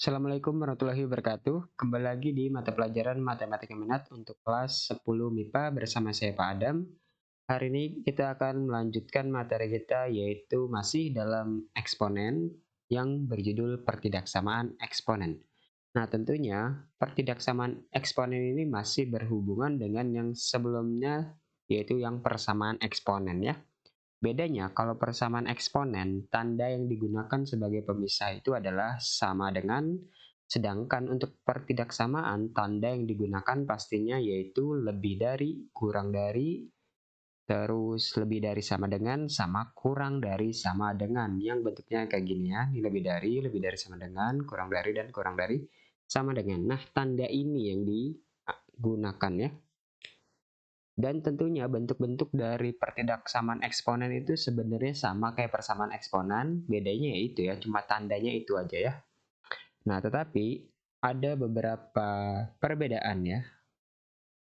Assalamualaikum warahmatullahi wabarakatuh. Kembali lagi di mata pelajaran Matematika Minat untuk kelas 10 MIPA bersama saya Pak Adam. Hari ini kita akan melanjutkan materi kita yaitu masih dalam eksponen yang berjudul pertidaksamaan eksponen. Nah, tentunya pertidaksamaan eksponen ini masih berhubungan dengan yang sebelumnya yaitu yang persamaan eksponen ya. Bedanya, kalau persamaan eksponen, tanda yang digunakan sebagai pemisah itu adalah sama dengan, sedangkan untuk pertidaksamaan, tanda yang digunakan pastinya yaitu lebih dari, kurang dari, terus lebih dari sama dengan, sama kurang dari sama dengan. Yang bentuknya kayak gini ya, ini lebih dari sama dengan, kurang dari, dan kurang dari sama dengan. Nah, tanda ini yang digunakan ya. Dan tentunya bentuk-bentuk dari pertidaksamaan eksponen itu sebenarnya sama kayak persamaan eksponen, bedanya yaitu ya, cuma tandanya itu aja ya. Nah, tetapi ada beberapa perbedaan ya,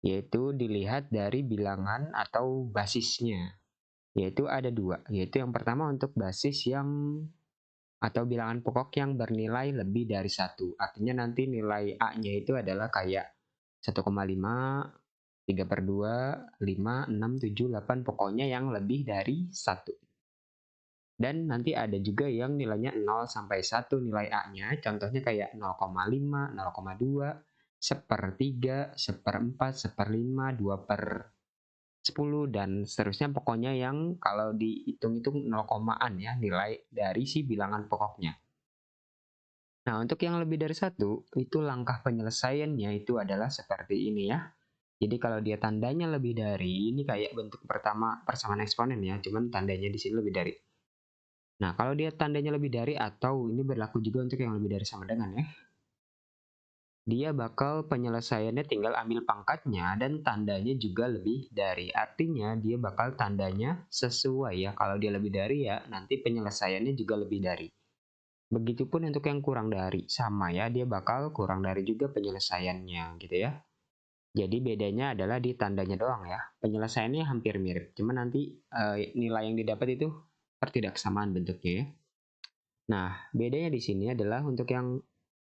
yaitu dilihat dari bilangan atau basisnya. Yaitu ada dua, yaitu yang pertama untuk basis yang atau bilangan pokok yang bernilai lebih dari satu. Artinya nanti nilai A-nya itu adalah kayak 1,5, 3/2, 5, 6, 7, 8, pokoknya yang lebih dari 1. Dan nanti ada juga yang nilainya 0 sampai 1 nilai A-nya, contohnya kayak 0,5, 0,2, 1/3, 1/4, 1/5, 2/10, dan seterusnya, pokoknya yang kalau dihitung-hitung 0 komaan ya nilai dari si bilangan pokoknya. Nah, untuk yang lebih dari satu, itu langkah penyelesaiannya itu adalah seperti ini ya. Jadi kalau dia tandanya lebih dari, ini kayak bentuk pertama persamaan eksponen ya, cuman tandanya di sini lebih dari. Nah, kalau dia tandanya lebih dari atau ini berlaku juga untuk yang lebih dari sama dengan ya. Dia bakal penyelesaiannya tinggal ambil pangkatnya dan tandanya juga lebih dari. Artinya dia bakal tandanya sesuai ya. Kalau dia lebih dari ya, nanti penyelesaiannya juga lebih dari. Begitupun untuk yang kurang dari, sama ya, dia bakal kurang dari juga penyelesaiannya gitu ya. Jadi bedanya adalah di tandanya doang ya. Penyelesaiannya hampir mirip, cuma nanti nilai yang didapat itu pertidaksamaan bentuknya ya. Nah, bedanya di sini adalah untuk yang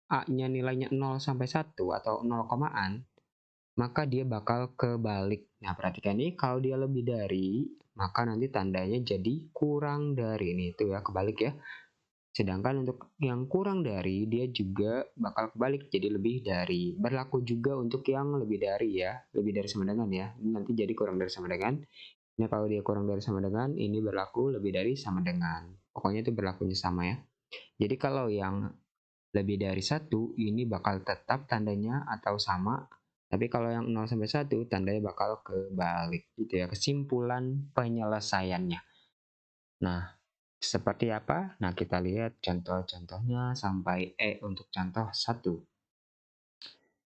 A-nya nilainya 0 sampai 1 atau 0 komaan, maka dia bakal kebalik. Nah, perhatikan nih, kalau dia lebih dari, maka nanti tandanya jadi kurang dari. Ini itu ya, kebalik ya. Sedangkan untuk yang kurang dari, dia juga bakal kebalik jadi lebih dari. Berlaku juga untuk yang lebih dari ya, lebih dari sama dengan ya. Ini nanti jadi kurang dari sama dengan. Nah, kalau dia kurang dari sama dengan, ini berlaku lebih dari sama dengan. Pokoknya itu berlakunya sama ya. Jadi kalau yang lebih dari satu, ini bakal tetap tandanya atau sama. Tapi kalau yang 0 sampai 1, tandanya bakal kebalik gitu ya. Kesimpulan penyelesaiannya. Nah, seperti apa? Nah, kita lihat contoh-contohnya sampai untuk contoh 1.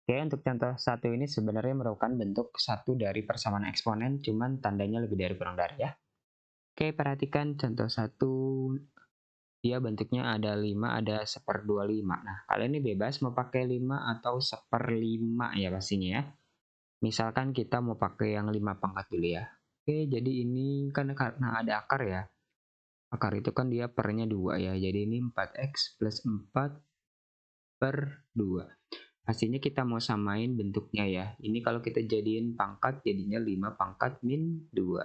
Oke, untuk contoh 1 ini sebenarnya merupakan bentuk satu dari persamaan eksponen, cuman tandanya lebih dari kurang dari ya. Oke, perhatikan contoh 1. Dia bentuknya ada 5, ada 1/25. Nah, kalian ini bebas mau pakai 5 atau 1/5 ya pastinya ya. Misalkan kita mau pakai yang 5 pangkat dulu ya. Oke, jadi ini kan karena ada akar ya. Akar itu kan dia pernya 2 ya. Jadi ini 4x plus 4/2. Pastinya kita mau samain bentuknya ya. Ini kalau kita jadiin pangkat jadinya 5 pangkat min 2.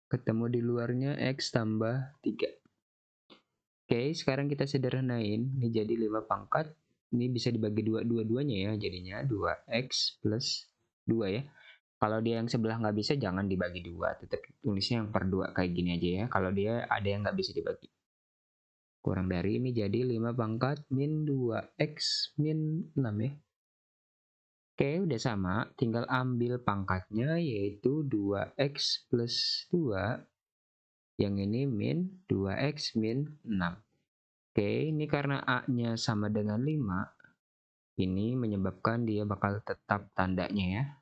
Ketemu di luarnya x tambah 3. Oke, sekarang kita sederhanain. Ini jadi 5 pangkat. Ini bisa dibagi dua-duanya ya. Jadinya 2x plus 2 ya. Kalau dia yang sebelah nggak bisa, jangan dibagi 2. Tetap tulisnya yang per 2 kayak gini aja ya. Kalau dia ada yang nggak bisa dibagi. Kurang dari ini jadi 5 pangkat min 2x min 6 ya. Oke, udah sama. Tinggal ambil pangkatnya yaitu 2x plus 2. Yang ini min 2x min 6. Oke, ini karena A-nya sama dengan 5, ini menyebabkan dia bakal tetap tandanya ya.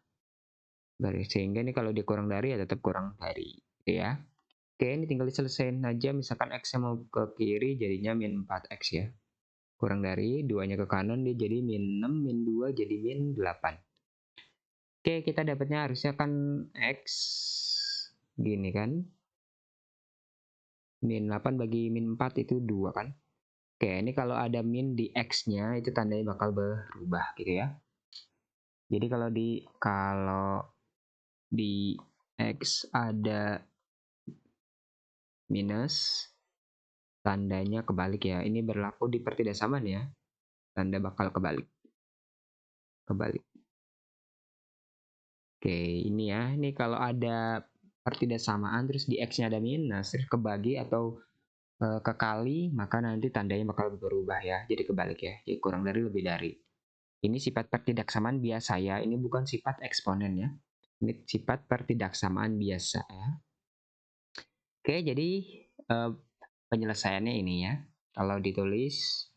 Sehingga ini kalau dia kurang dari ya tetap kurang dari, gitu ya. Oke, ini tinggal diselesain aja, misalkan X-nya mau ke kiri jadinya min 4x ya. Kurang dari, 2-nya ke kanan dia jadi min 6, min 2 jadi min 8. Oke, kita dapatnya harusnya kan X gini kan. Min 8 bagi min 4 itu 2 kan. Oke, ini kalau ada min di X-nya itu tandanya bakal berubah gitu ya. Jadi kalau di X ada minus, tandanya kebalik ya. Ini berlaku di pertidaksamaan ya. Tanda bakal kebalik. Kebalik. Oke, ini ya. Ini kalau ada pertidaksamaan terus di X-nya ada minus, terus kebagi atau kekali, maka nanti tandanya bakal berubah ya. Jadi kebalik ya. Jadi kurang dari lebih dari. Ini sifat pertidaksamaan biasa ya. Ini bukan sifat eksponen ya. Ini sifat pertidaksamaan biasa ya. Oke, jadi penyelesaiannya ini ya. Kalau ditulis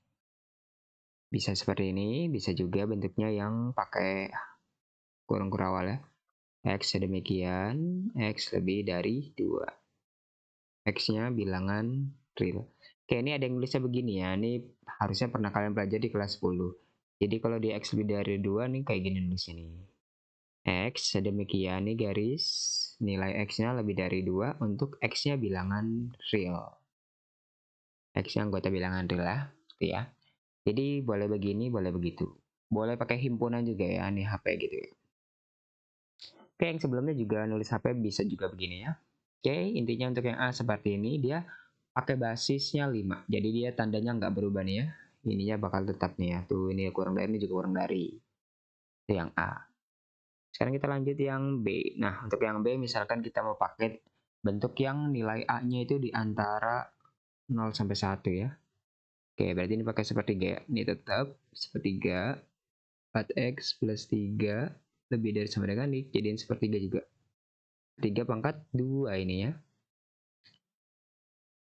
bisa seperti ini, bisa juga bentuknya yang pakai kurung kurawal ya. X sedemikian, X lebih dari 2. X-nya bilangan real. Oke, ini ada yang tulisnya begini ya. Ini harusnya pernah kalian pelajari di kelas 10. Jadi kalau di X lebih dari 2 nih kayak gini nulisnya nih. X sedemikian nih garis, nilai X-nya lebih dari 2 untuk X-nya bilangan real. X-nya anggota bilangan real lah, gitu ya. Jadi boleh begini, boleh begitu. Boleh pakai himpunan juga ya, nih HP gitu ya. Oke, yang sebelumnya juga nulis HP bisa juga begini ya. Oke, intinya untuk yang A seperti ini, dia pakai basisnya 5. Jadi dia tandanya nggak berubah nih ya. Ininya bakal tetap nih ya. Tuh, ini kurang dari, ini juga kurang dari. Itu yang A. Sekarang kita lanjut yang B. Nah, untuk yang B misalkan kita mau pakai bentuk yang nilai A-nya itu di antara 0 sampai 1 ya. Oke, berarti ini pakai sepertiga ya. Ini tetap sepertiga 4x plus 3 lebih dari sama dengan nih, jadiin sepertiga juga. 3 pangkat 2 ini ya.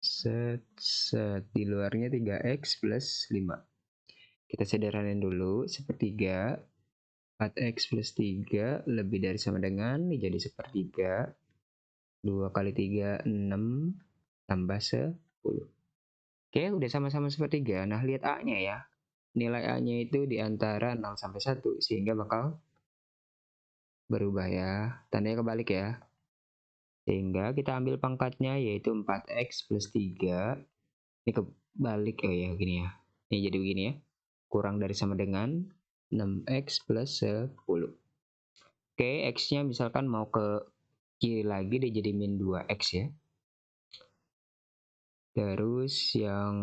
Set. Di luarnya 3x plus 5. Kita sederhanain dulu. Sepertiga 4x plus 3 lebih dari sama dengan, ini jadi sepertiga. 2 kali 3, 6. Tambah 10. Oke, udah sama-sama sepertiga. Nah, lihat A-nya ya. Nilai A-nya itu di antara 0 sampai 1, sehingga bakal berubah ya. Tandanya kebalik ya. Sehingga kita ambil pangkatnya yaitu 4x plus 3. Ini kebalik, oh ya gini ya. Ini jadi begini ya. Kurang dari sama dengan 6x plus 10. Oke, x-nya misalkan mau ke kiri lagi, dia jadi min 2x ya. Terus yang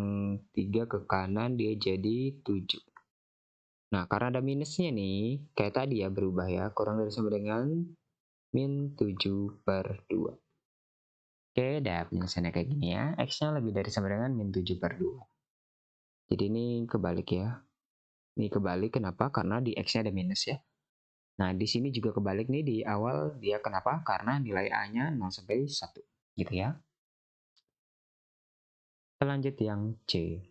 3 ke kanan dia jadi 7. Nah, karena ada minusnya nih, kayak tadi ya berubah ya. Kurang dari sama dengan min 7/2. Oke, dah penyelesaiannya kayak gini ya. X-nya lebih dari sama dengan min 7/2. Jadi ini kebalik ya. Ini kebalik kenapa? Karena di X-nya ada minus ya. Nah, di sini juga kebalik nih di awal dia kenapa? Karena nilai A-nya 0 sampai 1. Gitu ya. Kita lanjut yang C.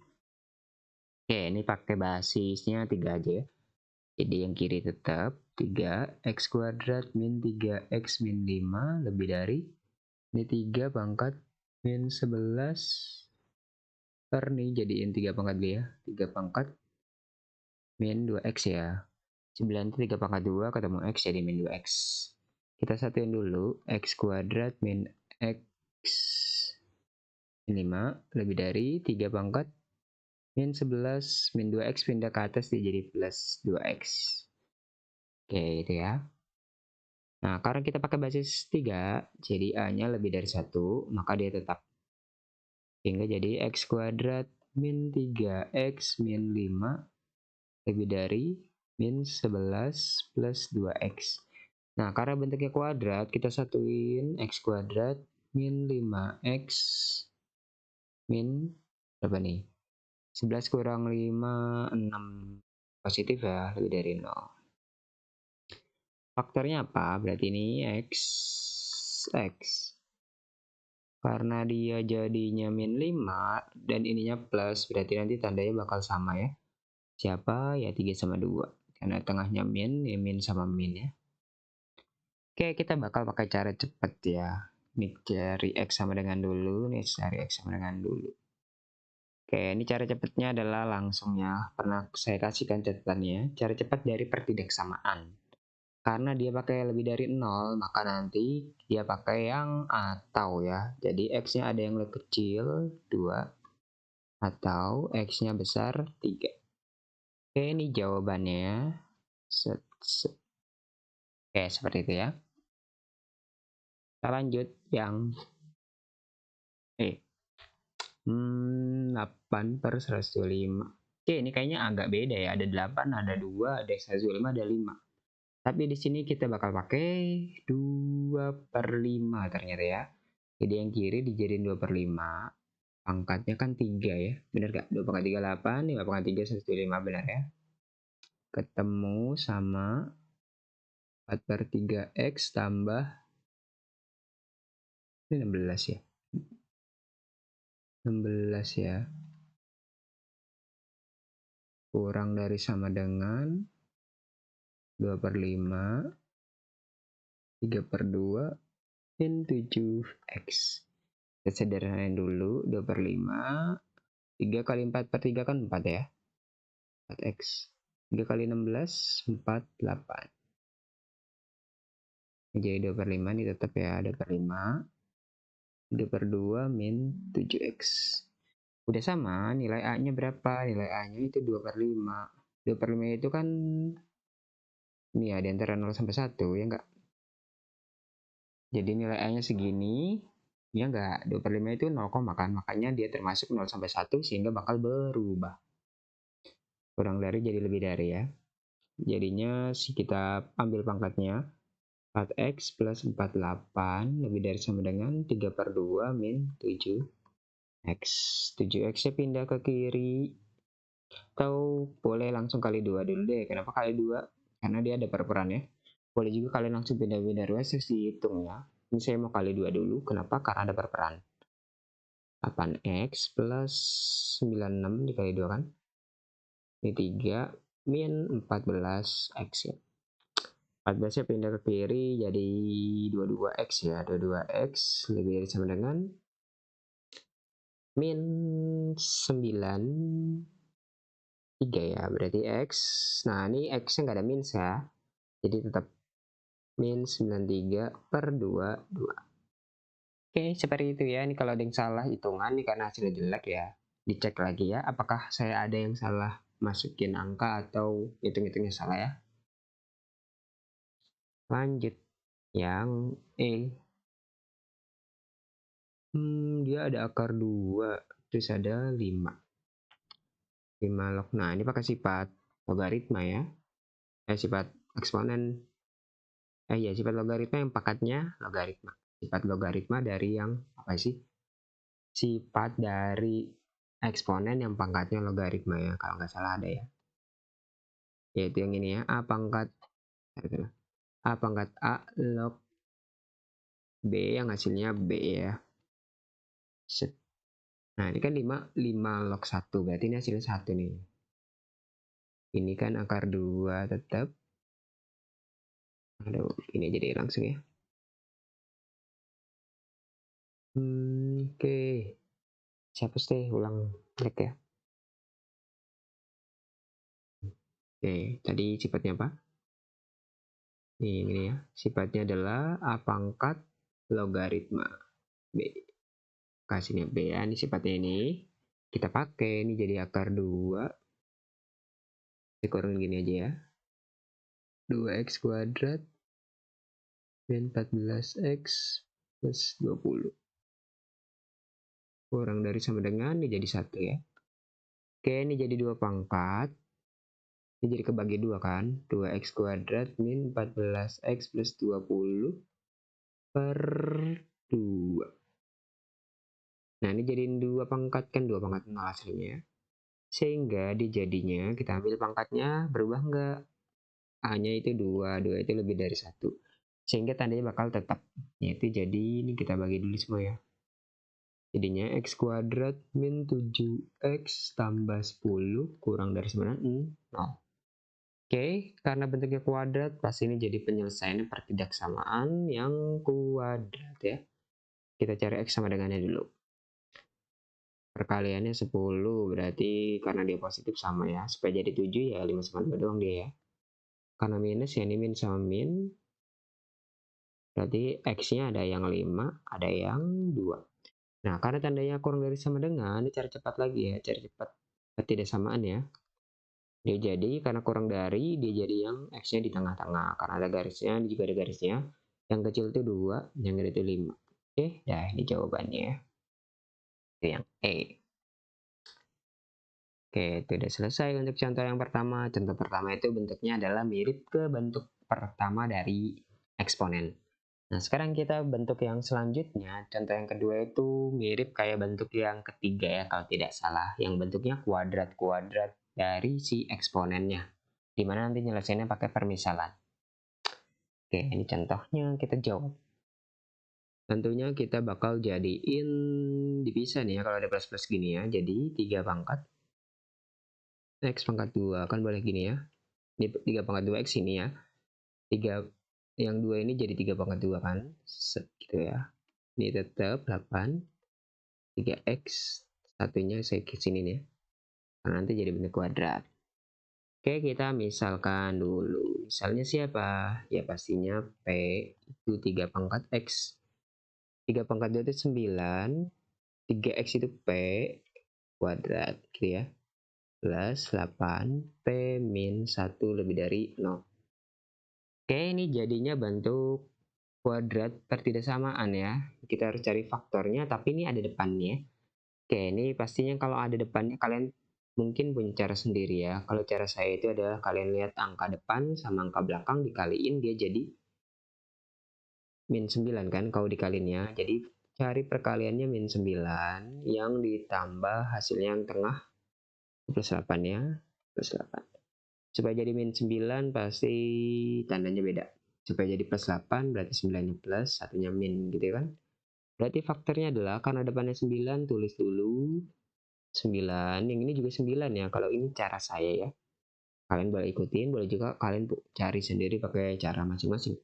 Oke, ini pakai basisnya 3 aja ya. Jadi yang kiri tetap 3x kuadrat min 3x min 5 lebih dari ini 3 pangkat min 11 per nih jadiin 3 pangkat G ya. 3 pangkat min 2x ya. 9 itu 3 pangkat 2 ketemu x jadi min 2x. Kita satuin dulu x kuadrat min x min 5 lebih dari 3 pangkat min 11 min 2x pindah ke atas dia jadi plus 2x. Oke, itu ya. Nah, karena kita pakai basis 3, jadi A-nya lebih dari 1, maka dia tetap. Sehingga jadi x kuadrat min 3x min 5 lebih dari min 11 plus 2x. Nah, karena bentuknya kuadrat, kita satuin x kuadrat min 5x min berapa nih? 11 kurang 5, 6. Positif ya, lebih dari 0. Faktornya apa? Berarti ini x. Karena dia jadinya min 5 dan ininya plus, berarti nanti tandanya bakal sama ya. Siapa? Ya 3 sama 2. Karena tengahnya min, ya min sama min ya. Oke, kita bakal pakai cara cepat ya. Ini cari x sama dengan dulu, nih cari x sama dengan dulu. Oke, ini cara cepatnya adalah langsung ya. Pernah saya kasihkan catatannya. Cara cepat dari pertidaksamaan. Karena dia pakai lebih dari 0, maka nanti dia pakai yang atau ya. Jadi x-nya ada yang lebih kecil, 2. atau X-nya besar 3. Oke, ini jawabannya. Oke, seperti itu ya. Kita lanjut yang 8/105. Oke, ini kayaknya agak beda ya. Ada 8, ada 2, ada X/5, ada 5. Tapi di sini kita bakal pakai 2/5 ternyata ya. Jadi yang kiri dijadiin 2/5. Pangkatnya kan 3 ya. Benar gak? 2 pangkat 3, 8. 5 pangkat 3, 1/5. Benar ya. Ketemu sama 4/3X tambah, ini 16 ya. 16 ya. Kurang dari sama dengan 2/5. 3/2 min 7X. Kita sederhanain dulu. 2/5. 3 kali 4/3 kan 4 ya. 4X. 3 kali 16, 48. Jadi 2/5 ini tetap ya. 2/5. 2/2 min 7X. Udah sama, nilai A-nya berapa? Nilai A-nya itu 2/5. 2/5 itu kan ini ya, di antara 0 sampai 1 ya enggak? Jadi nilai A-nya segini, ya enggak? 2/5 itu 0, kan? Makanya dia termasuk 0 sampai 1 sehingga bakal berubah. Kurang dari jadi lebih dari ya. Jadinya kita ambil pangkatnya. 4X plus 48 lebih dari sama dengan 3/2 min 7X. 7X-nya pindah ke kiri. Atau boleh langsung kali 2 dulu deh. Kenapa kali 2? Karena dia ada perperan ya. Boleh juga kalian langsung pindah-pindah ruas terus dihitung ya. Ini saya mau kali 2 dulu. Kenapa? Karena ada perperan. 8X plus 96 dikali 2 kan. Ini 3 min 14X ya. 14 nya pindah ke kiri jadi 22X ya. 22X lebih dari sama dengan min 93 ya. Berarti X. Nah ini X nya nggak ada min ya. Jadi tetap min 93/22. Oke, seperti itu ya. Ini kalau ada yang salah hitungan nih karena hasilnya jelek ya. Dicek lagi ya. Apakah saya ada yang salah masukin angka atau hitung-hitungnya salah ya. Lanjut yang E. Dia ada akar 2, terus ada 5. 5 log. Nah, ini pakai sifat logaritma ya. Sifat eksponen. Ya, sifat logaritma yang pangkatnya logaritma. Sifat logaritma dari yang apa sih? Sifat dari eksponen yang pangkatnya logaritma ya. Kalau nggak salah ada ya. Yaitu yang ini ya. A pangkat A log B yang hasilnya B ya. Set. Nah, ini kan 5 log 1. Berarti ini hasilnya 1 nih. Ini kan akar 2 tetap. Aduh, ini jadi langsung ya. Oke. Siapa sih ulang cek ya. Oke, tadi sifatnya apa? Ini ya. Sifatnya adalah A pangkat logaritma B. Kasihnya B ya. Ini sifatnya ini. Kita pakai ini jadi akar 2. Dikurangin gini aja ya. 2x kuadrat min 14x plus 20. Kurang dari sama dengan ini jadi 1 ya. Oke, ini jadi 2 pangkat. Ini jadi kebagi 2 kan. 2x kuadrat min 14x plus 20 per 2. Nah, ini jadiin 2 pangkat kan 2 pangkat 0 hasilnya. Sehingga dijadinya kita ambil pangkatnya berubah enggak? A-nya itu 2, 2 itu lebih dari 1. Sehingga tandanya bakal tetap. Yaitu jadi ini kita bagi dulu semua ya. Jadinya x kuadrat min 7x tambah 10 kurang dari 9, 0. Oke, karena bentuknya kuadrat, pasti ini jadi penyelesaian pertidaksamaan yang kuadrat ya. Kita cari x sama dengannya dulu. Perkaliannya 10, berarti karena dia positif sama ya. Supaya jadi 7 ya 5 sama 2 doang dia ya. Karena minus ya ini min sama min. Berarti x-nya ada yang 5, ada yang 2. Nah, karena tandanya kurang dari sama dengan, ini cara cepat lagi ya, cara cepat ketidaksamaan ya. Dia jadi karena kurang dari, dia jadi yang X-nya di tengah-tengah. Karena ada garisnya, ini juga ada garisnya. Yang kecil itu 2, yang gede itu 5. Oke, dah ini jawabannya ya. Itu yang E. Oke, itu udah selesai untuk contoh yang pertama. Contoh pertama itu bentuknya adalah mirip ke bentuk pertama dari eksponen. Nah, sekarang kita bentuk yang selanjutnya. Contoh yang kedua itu mirip kayak bentuk yang ketiga ya, kalau tidak salah. Yang bentuknya kuadrat-kuadrat dari si eksponennya. Dimana nanti nyelesainnya pakai permisalan. Oke, ini contohnya kita jawab. Tentunya kita bakal jadiin dipisah nih ya, kalau ada plus-plus gini ya. Jadi 3 pangkat X pangkat 2 kan boleh gini ya. Ini 3 pangkat 2X ini ya. 3 yang 2 ini jadi 3 pangkat 2 kan. Set gitu ya. Ini tetap 8. 3X satunya saya ke sini nih ya. Karena nanti jadi bentuk kuadrat. Oke, kita misalkan dulu. Misalnya siapa? Ya pastinya P itu 3 pangkat X. 3 pangkat 2 itu 9. 3X itu P kuadrat gitu ya. Plus 8 P min 1 lebih dari 0. Oke, ini jadinya bentuk kuadrat pertidaksamaan ya. Kita harus cari faktornya, tapi ini ada depannya. Oke, ini pastinya kalau ada depannya kalian mungkin punya cara sendiri ya. Kalau cara saya itu adalah kalian lihat angka depan sama angka belakang dikaliin dia jadi min 9 kan kalau dikaliinnya. Jadi cari perkaliannya min 9 yang ditambah hasilnya yang tengah plus 8 ya. Plus 8. Supaya jadi min 9 pasti tandanya beda. Supaya jadi plus 8 berarti 9-nya plus, satunya min gitu kan. Berarti faktornya adalah karena depannya 9 tulis dulu 9, yang ini juga 9 ya. Kalau ini cara saya ya. Kalian boleh ikutin, boleh juga kalian cari sendiri pakai cara masing-masing.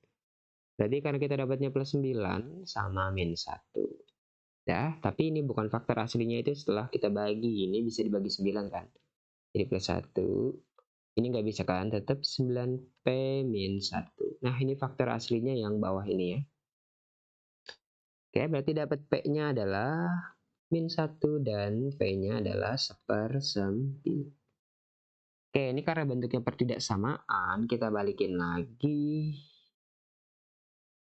Berarti karena kita dapatnya plus 9 sama min 1. Ya, tapi ini bukan faktor aslinya itu setelah kita bagi. Ini bisa dibagi 9 kan. Jadi plus 1. Ini nggak bisa kan, tetap 9P min 1. Nah, ini faktor aslinya yang bawah ini ya. Oke, berarti dapat P-nya adalah min 1 dan P-nya adalah 1/9. Oke, ini karena bentuknya pertidaksamaan, kita balikin lagi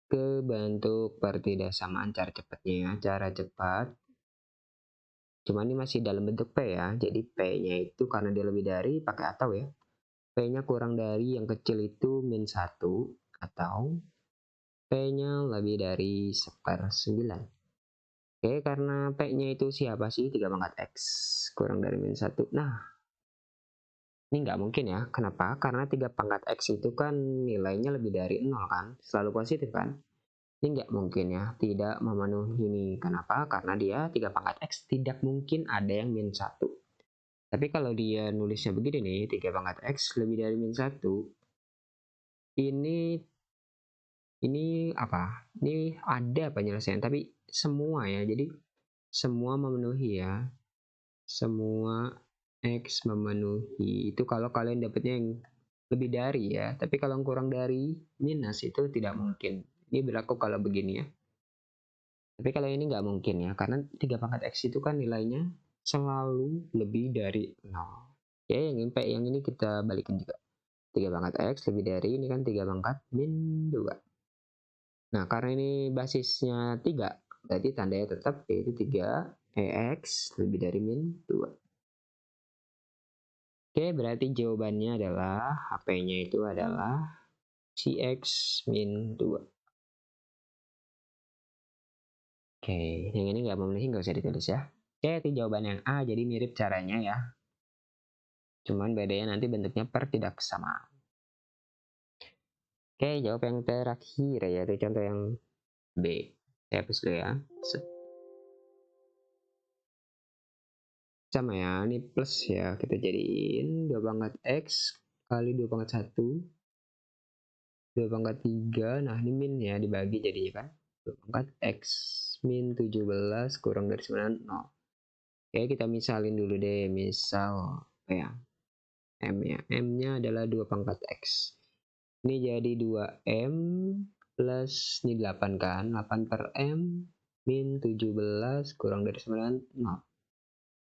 ke bentuk pertidaksamaan cara cepatnya ya. Cara cepat, cuman ini masih dalam bentuk P ya. Jadi P-nya itu karena dia lebih dari, pakai atau ya. P-nya kurang dari yang kecil itu min 1, atau P-nya lebih dari 1/9. Oke, karena P-nya itu siapa sih? 3 pangkat X kurang dari min 1. Nah, ini nggak mungkin ya. Kenapa? Karena 3 pangkat X itu kan nilainya lebih dari 0 kan? Selalu positif kan? Ini nggak mungkin ya. Tidak memenuhi ini. Kenapa? Karena dia 3 pangkat X tidak mungkin ada yang min 1. Tapi kalau dia nulisnya begini nih, 3 pangkat X lebih dari min 1. Ini apa? Ini ada penyelesaian. Tapi semua ya. Jadi semua memenuhi ya. Semua X memenuhi. Itu kalau kalian dapatnya yang lebih dari ya. Tapi kalau yang kurang dari minus itu tidak mungkin. Ini berlaku kalau begini ya. Tapi kalau ini nggak mungkin ya. Karena 3 pangkat X itu kan nilainya selalu lebih dari 0. Ya, yang ini kita balikin juga. 3 pangkat X lebih dari ini kan 3 pangkat min 2. Nah, karena ini basisnya 3, berarti tandanya tetap yaitu 3 EX lebih dari min 2. Oke, berarti jawabannya adalah HP-nya itu adalah CX min 2. Oke, yang ini nggak memenuhi nggak usah ditulis ya. Oke, itu jawaban yang A, jadi mirip caranya ya. Cuman bedanya nanti bentuknya pertidaksamaan. Oke, jawab yang terakhir ya, itu contoh yang B. Saya hapus dulu ya. Sama ya, ini plus ya, kita jadiin 2 pangkat X kali 2 pangkat 1, 2 pangkat 3, nah ini min ya, dibagi jadinya kan 2 pangkat X min 17 kurang dari 9, 0. Oke, kita misalin dulu deh, misal ya, M ya, M nya adalah 2 pangkat X. Ini jadi 2M plus, ini 8 kan, 8 per M min 17 kurang dari 9, 0.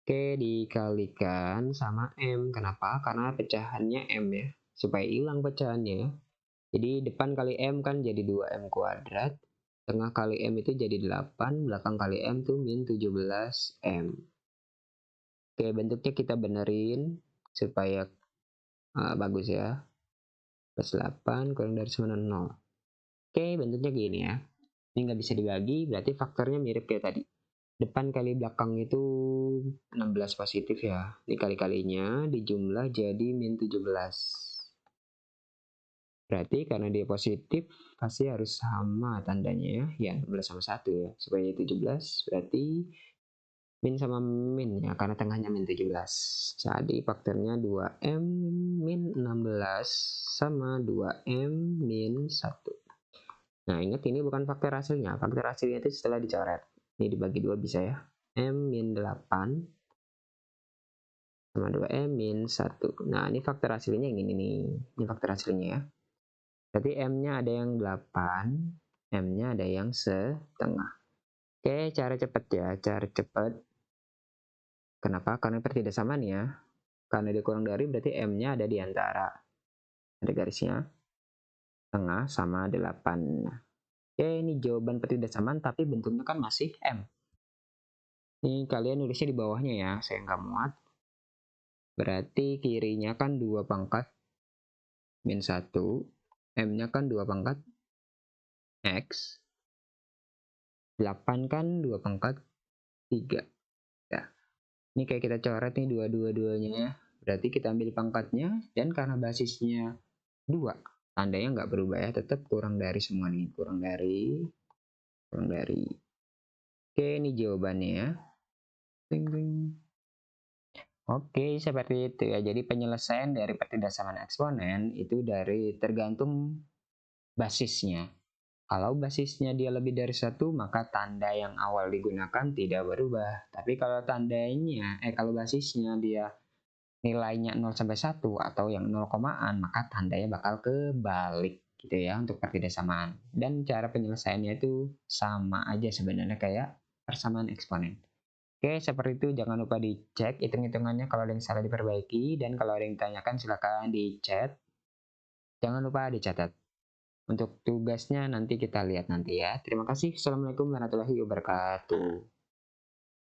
Oke, dikalikan sama M. Kenapa? Karena pecahannya M ya. Supaya hilang pecahannya. Jadi depan kali M kan jadi 2M kuadrat. Tengah kali M itu jadi 8. Belakang kali M tuh min 17M. Oke, bentuknya kita benerin supaya bagus ya. Plus 8 kurang dari 9, 0. Oke, bentuknya gini ya. Ini nggak bisa dibagi, berarti faktornya mirip kayak tadi. Depan kali belakang itu 16 positif ya. Ini kali-kalinya dijumlah jadi min 17. Berarti karena dia positif, pasti harus sama tandanya ya. Ya, 16 sama 1 ya. Supaya 17, berarti min sama min ya, karena tengahnya min 17. Jadi faktornya 2M min 16 sama 2M min 1. Nah, ingat ini bukan faktor hasilnya. Faktor hasilnya itu setelah dicoret. Ini dibagi 2 bisa ya. M min 8 sama 2M min 1. Nah, ini faktor hasilnya yang ini nih. Ini faktor hasilnya ya. Berarti M-nya ada yang 8, M-nya ada yang setengah. Oke, cara cepat ya. Cara cepat. Kenapa? Karena pertidaksamaan ya. Karena dia kurang dari berarti M-nya ada di antara. Ada garisnya. Tengah sama 8. Oke, ini jawaban pertidaksamaan tapi bentuknya kan masih M. Ini kalian nulisnya di bawahnya ya, saya nggak muat. Berarti kirinya kan 2 pangkat min 1. M-nya kan 2 pangkat X. 8 kan 2 pangkat 3. Ya. Ini kayak kita coret nih dua-duanya ya. Berarti kita ambil pangkatnya, dan karena basisnya 2, tandanya nggak berubah ya, tetap kurang dari semua nih. Kurang dari. Oke, ini jawabannya ya. Ting, ting. Oke, seperti itu ya. Jadi penyelesaian dari pertidaksamaan eksponen itu tergantung basisnya. Kalau basisnya dia lebih dari 1, maka tanda yang awal digunakan tidak berubah. Tapi kalau kalau basisnya dia nilainya 0 sampai 1 atau yang 0 komaan, maka tandanya bakal kebalik gitu ya untuk pertidaksamaan. Dan cara penyelesaiannya itu sama aja sebenarnya kayak persamaan eksponen. Oke, seperti itu. Jangan lupa dicek hitung-hitungannya kalau ada yang salah diperbaiki, dan kalau ada yang ditanyakan silakan di chat. Jangan lupa dicatat. Untuk tugasnya nanti kita lihat nanti ya. Terima kasih. Assalamualaikum warahmatullahi wabarakatuh.